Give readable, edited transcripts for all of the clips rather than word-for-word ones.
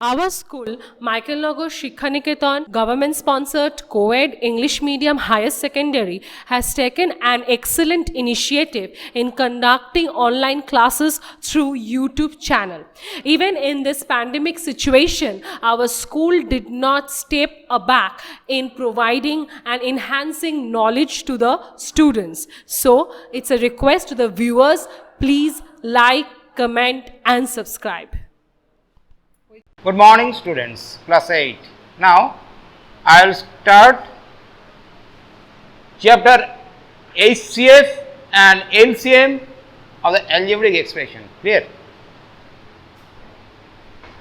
Our school, Michael Nagar Shikhaniketan, government sponsored co-ed English medium higher secondary, has taken an excellent initiative in conducting online classes through YouTube channel. Even in this pandemic situation, our school did not step aback in providing and enhancing knowledge to the students. So it's a request to the viewers, please like, comment and subscribe. Good morning students, class 8. Now I will start chapter HCF and LCM of the algebraic expression. Clear?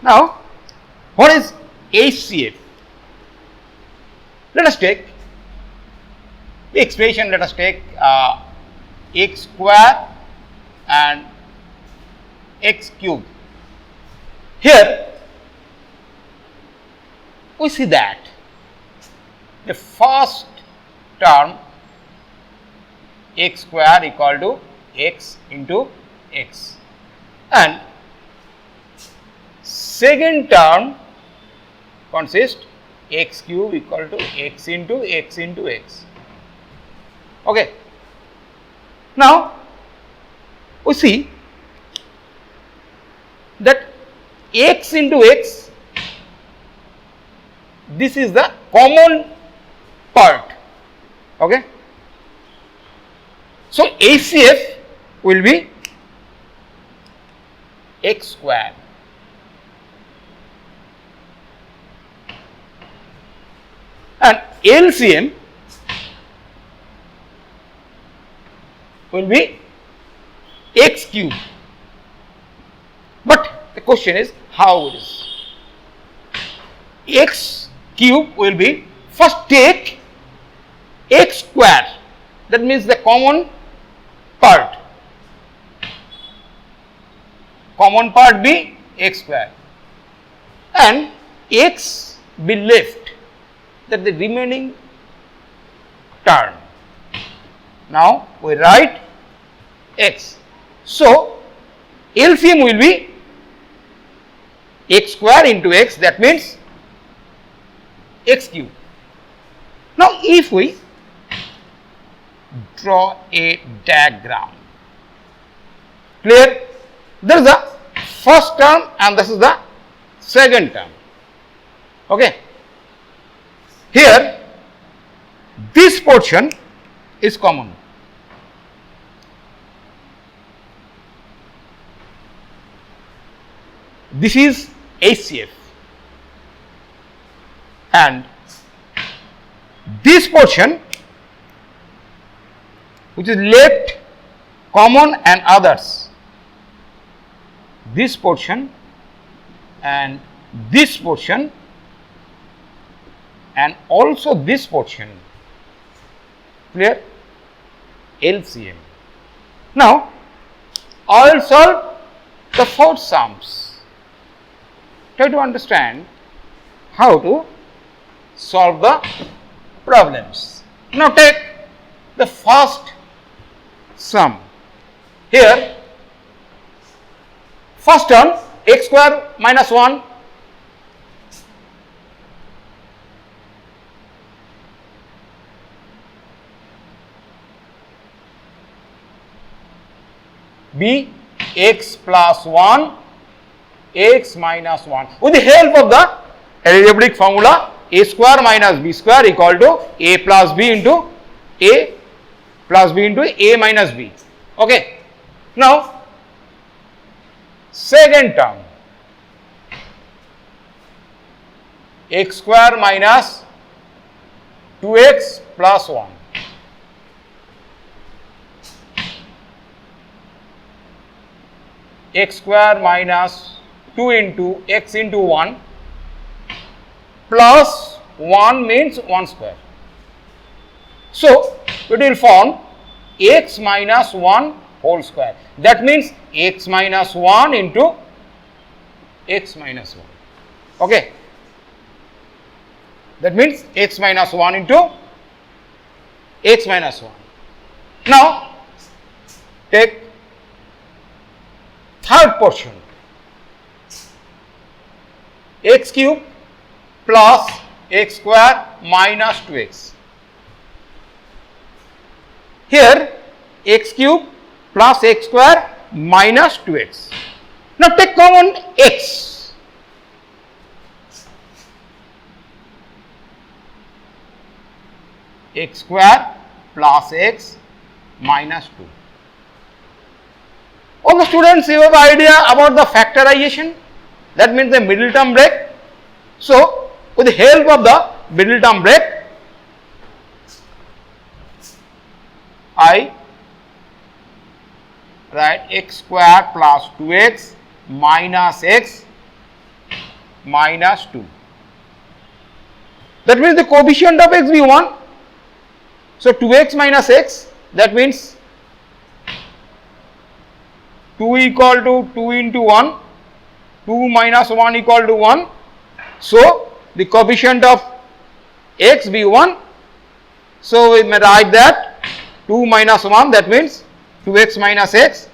Now what is HCF? Let us take the expression, let us take x square and x cube. Here we see that the first term x square equal to x into x and second term consists x cube equal to x into x into x. Okay. Now we see that x into x, this is the common part. Okay. So HCF will be x square and LCM will be x cube. But the question is how it is. X cube will be, first take x square, that means the common part be x square and x be left, that the remaining term. Now we write x. So LCM will be x square into x, that means x cube. Now if we draw a diagram, clear? There is the first term and this is the second term. Okay. Here this portion is common. This is HCF and this portion which is left common and others, this portion and this portion and also this portion, clear? LCM. Now I will solve the four sums. Try to understand how to solve the problems. Now take the first sum. Here first term x square minus 1 b x plus 1 x minus 1. With the help of the algebraic formula, a square minus b square equal to a plus b into a plus b into a minus b. Okay. Now second term x square minus 2x plus 1 x square minus 2 into x into 1 plus 1 means 1 square. So it will form x minus 1 whole square, that means x minus 1 into x minus 1. Okay. That means x minus 1 into x minus 1. Now take third portion x cube plus x square minus 2x. Here x cube plus x square minus 2x. Now take common x. X square plus x minus 2. All the students you have idea about the factorization, that means the middle term break. So with the help of the middle term break, I write x square plus 2x minus x minus 2. That means the coefficient of x be 1. So 2x minus x, that means 2 equal to 2 into 1, 2 minus 1 equal to 1. So the coefficient of x be 1. So we may write that 2 minus 1, that means 2x minus x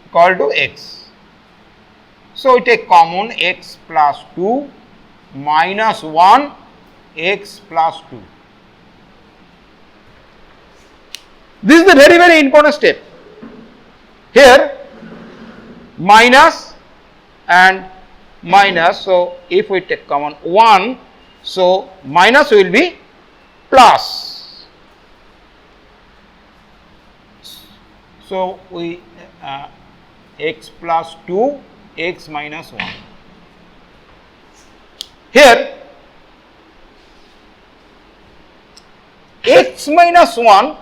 equal to x. So we take common x plus 2 minus 1 x plus 2. This is the very important step. Here minus and minus, so if we take common 1, so minus will be plus. So we x plus 2 x minus 1. Here x minus 1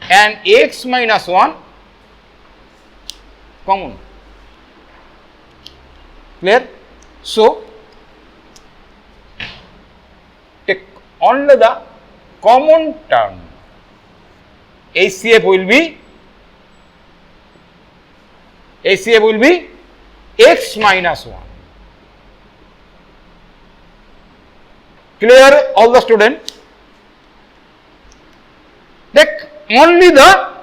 and x minus 1 common. Clear? So take only the common term. HCF will be x minus 1. Clear, all the students? Take only the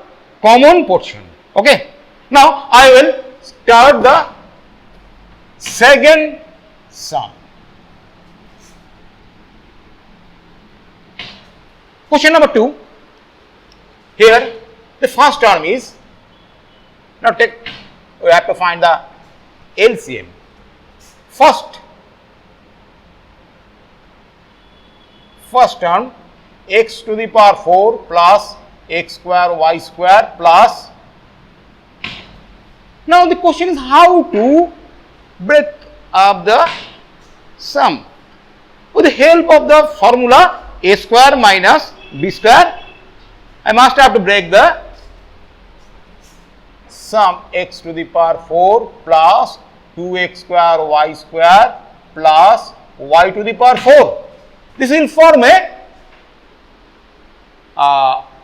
common portion. Okay. Now I will start the second sum. Question number 2. Here the first term is, now we have to find the LCM. First term, x to the power 4 plus x square y square plus. Now the question is how to break up the sum. With the help of the formula a square minus b square, I must have to break the sum x to the power 4 plus 2x square y square plus y to the power 4. This will form a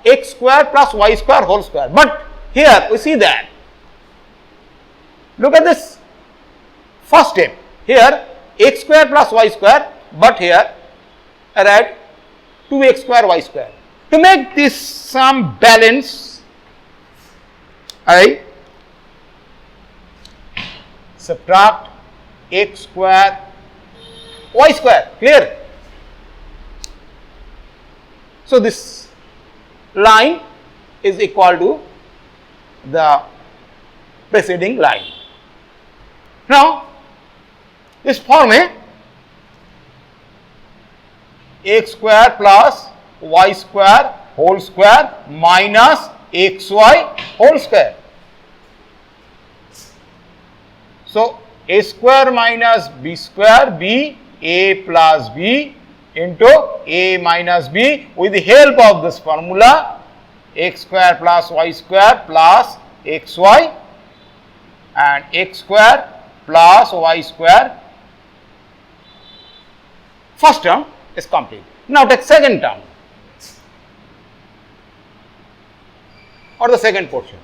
x square plus y square whole square. But here we see that, look at this first step. Here x square plus y square, but here I write 2x square y square. To make this sum balance, I subtract x square y square. Clear? So this line is equal to the preceding line. Now this form x square plus y square whole square minus xy whole square. So a square minus b square be a plus b into a minus b. With the help of this formula, x square plus y square plus xy and x square plus y square. First term is complete. Now take second term or the second portion,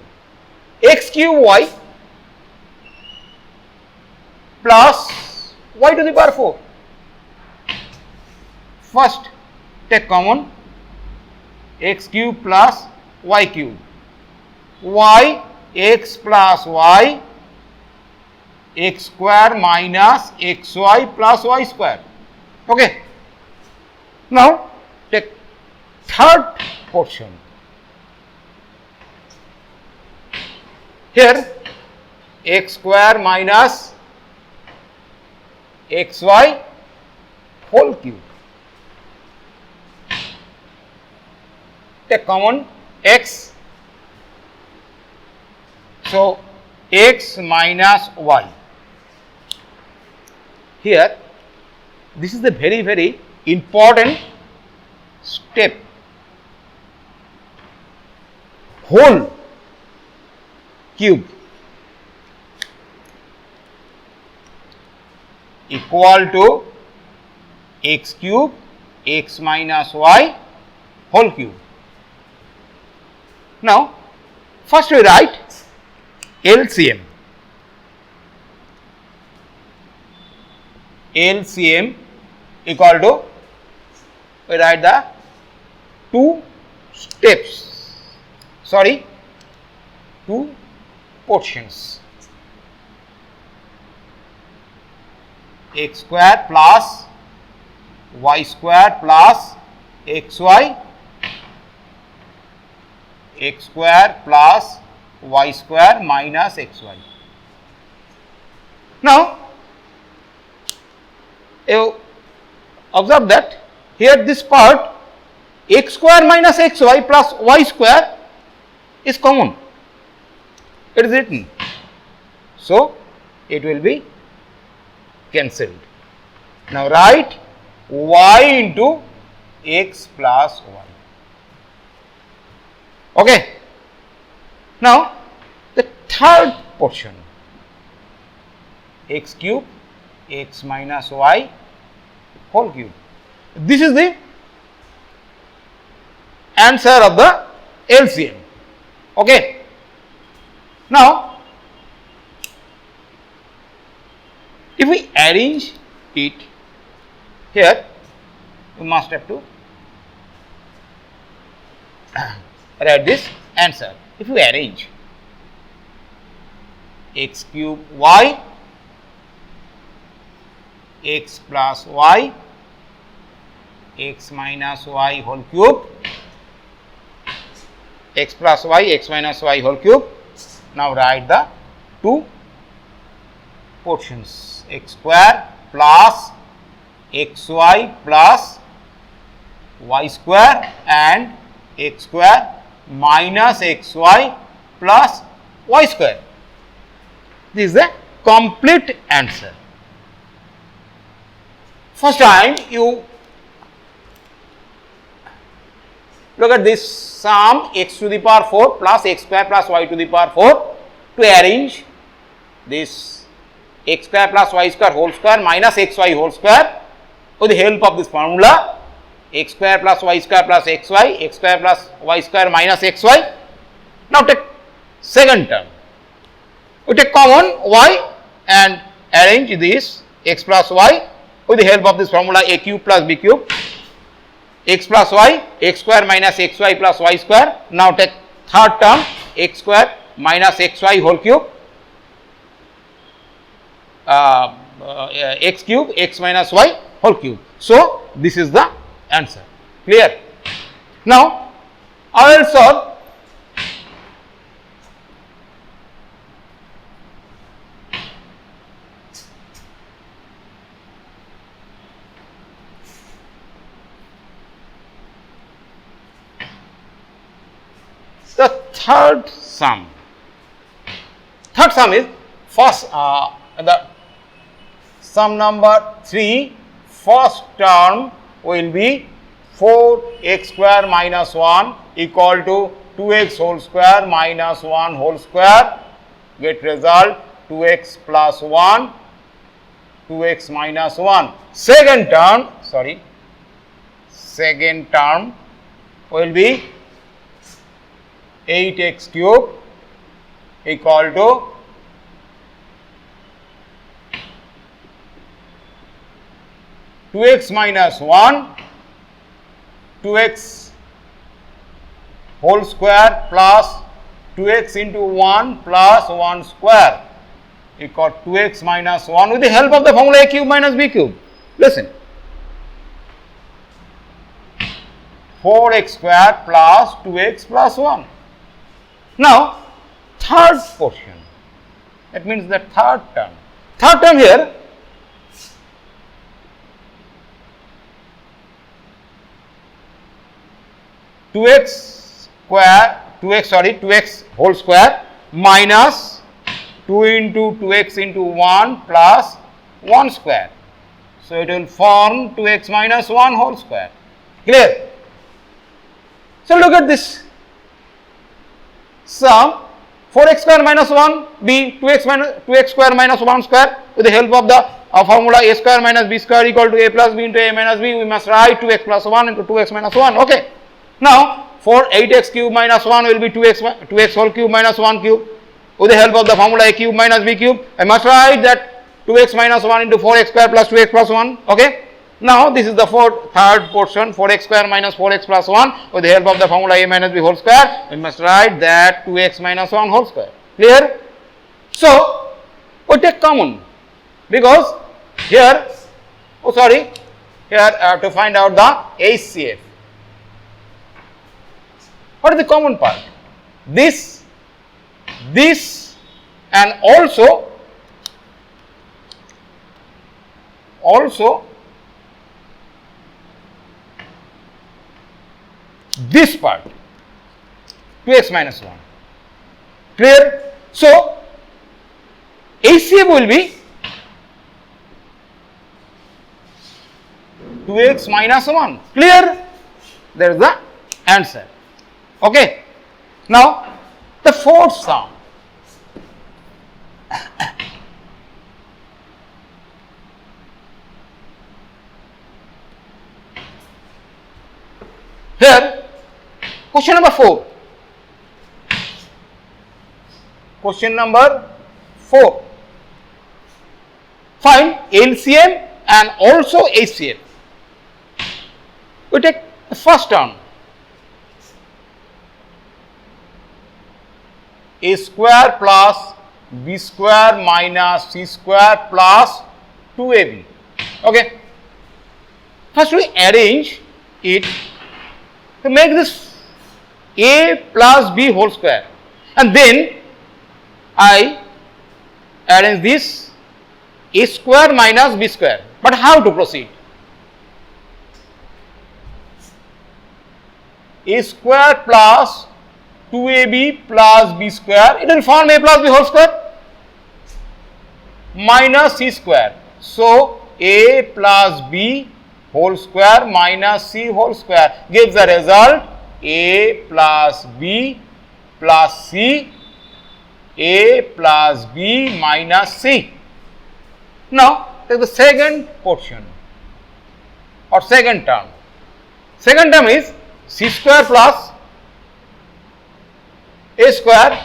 x cube y plus y to the power 4. First take common x cube plus y cube, y x plus y x square minus xy plus y square. Okay. Now take third portion. Here x square minus xy whole cube. Take common x. So x minus y. Here this is the very important step. Whole cube equal to x cube x minus y whole cube. Now first we write LCM. LCM equal to, we write the two steps, sorry, two portions, x square plus y square plus xy, x square plus y square minus xy. Now you observe that here this part x square minus xy plus y square is common, it is written, so it will be cancelled. Now write y into x plus y. Okay. Now the third portion, x cube x minus y whole cube. This is the answer of the LCM. Okay. Now if we arrange it here, we must have to write this answer. If we arrange x cube y x plus y x minus y whole cube x plus y x minus y whole cube. Now write the two portions, x square plus xy plus y square and x square minus xy plus y square. This is the complete answer. First time you look at this sum x to the power 4 plus x square plus y to the power 4 to arrange this x square plus y square whole square minus xy whole square with the help of this formula x square plus y square plus xy, x square plus y square minus xy. Now take second term. We take common y and arrange this x plus y with the help of this formula a cube plus b cube, x plus y, x square minus xy plus y square. Now take third term x square minus xy whole cube, x cube x minus y whole cube. So this is the answer. Clear? Now I will solve the third sum. Third sum is first the sum number 3, first term will be 4x square minus 1 equal to 2x whole square minus 1 whole square. Get result 2x plus 1, 2x minus 1. Second term will be 8x cube equal to 2x minus 1, 2x whole square plus 2x into 1 plus 1 square equal 2x minus 1 with the help of the formula a cube minus b cube. Listen. 4x square plus 2x plus 1. Now, third portion. That means the third term. Third term here, two x whole square minus 2 into 2x into 1 plus 1 square. So, it will form 2x minus 1 whole square. Clear? So, look at this sum. 4x square minus 1 be 2x square minus 1 square with the help of the formula a square minus b square equal to a plus b into a minus b. We must write 2x plus 1 into 2x minus 1. Okay. Now, for 8x cube minus 1 will be 2x whole cube minus 1 cube. With the help of the formula a cube minus b cube, I must write that 2x minus 1 into 4x square plus 2x plus 1. Okay. Now, this is the third portion, 4x square minus 4x plus 1 with the help of the formula a minus b whole square. We must write that 2x minus 1 whole square. Clear? So, we take common because here, here to find out the HCF. What is the common part? This and also this part, 2x minus 1. Clear? So, HCF will be 2x minus 1. Clear? There is the answer. Okay. Now, the fourth sum. Here, question number 4. Question number 4. Find LCM and also HCF. We take the first term. A square plus b square minus c square plus 2ab. Okay. First we arrange it to make this a plus b whole square, and then I arrange this a square minus b square. But how to proceed? A square plus 2ab plus b square, it will form a plus b whole square minus c square. So, a plus b whole square minus c whole square gives the result a plus b plus c, a plus b minus c. Now, take the second portion or second term. Second term is c square plus a square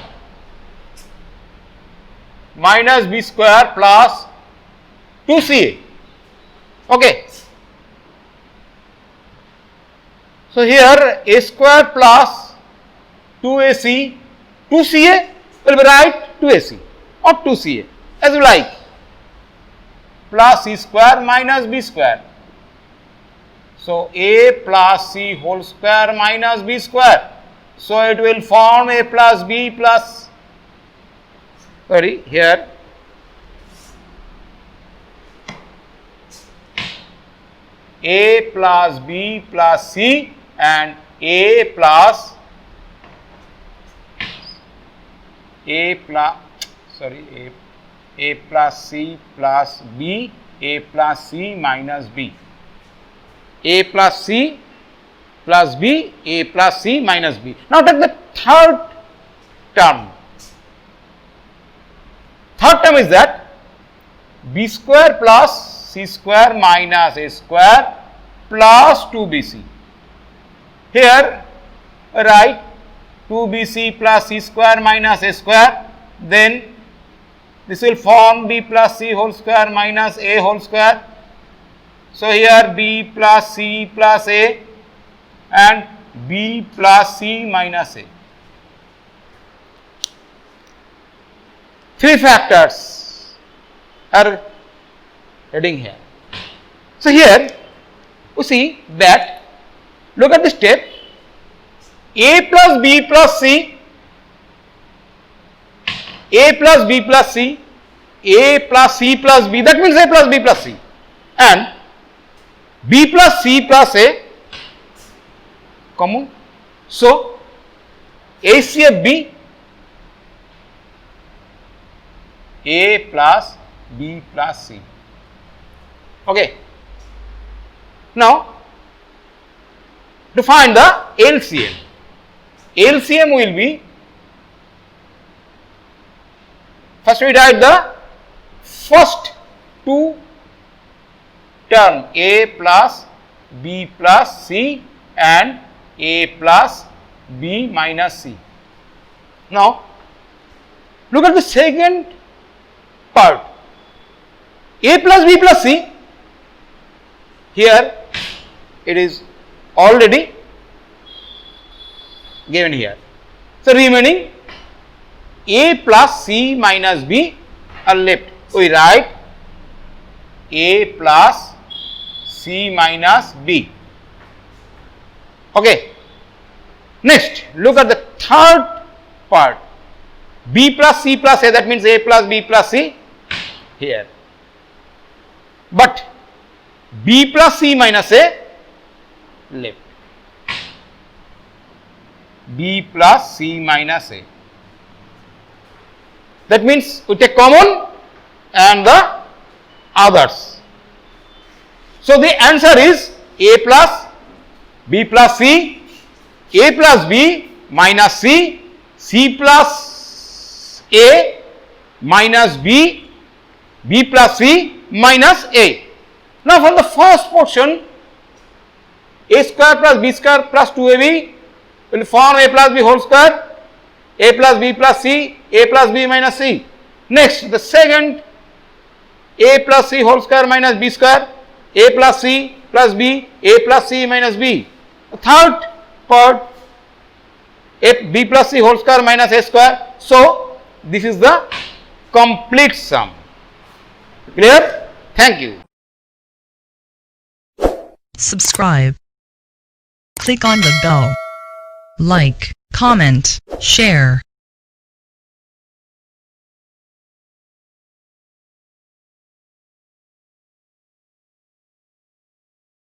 minus b square plus 2ca. Okay. So, here a square plus 2ac, 2ca will be write 2ac or 2ca as you like, plus c square minus b square. So, a plus c whole square minus b square. So, it will form a plus b plus, here a plus b plus c and a plus c plus b, a plus c minus b, a plus c plus b, a plus c minus b. Now, take the third term. Third term is that b square plus c square minus a square plus 2bc. Here, write 2bc plus c square minus a square, then this will form b plus c whole square minus a whole square. So, here b plus c plus a and b plus c minus a. three factors are heading here. So here we see that, look at the step, a plus b plus c, a plus b plus c, a plus c plus b, that means a plus b plus c, and b plus c plus a common. So ACFB, a plus b plus c. Okay. Now to find the LCM, LCM will be, first we write the first two term, a plus b plus c and a plus b minus c. Now look at the second part, a plus b plus c. Here it is already given here. So remaining a plus c minus b are left. We write a plus c minus b. Okay. Next, look at the third part, b plus c plus a, that means a plus b plus c here. But b plus c minus a left. B plus c minus a. That means we take common and the others. So the answer is a plus b plus c, a plus b minus c, c plus a minus b, b plus c minus a. Now from the first portion, a square plus b square plus 2ab will form a plus b whole square, a plus b plus c, a plus b minus c. Next, the second, a plus c whole square minus b square, a plus c plus b, a plus c minus b. The third part, a b plus c whole square minus a square. So this is the complete sum. Clear? Thank you. Subscribe. Click on the bell. Like, comment, share.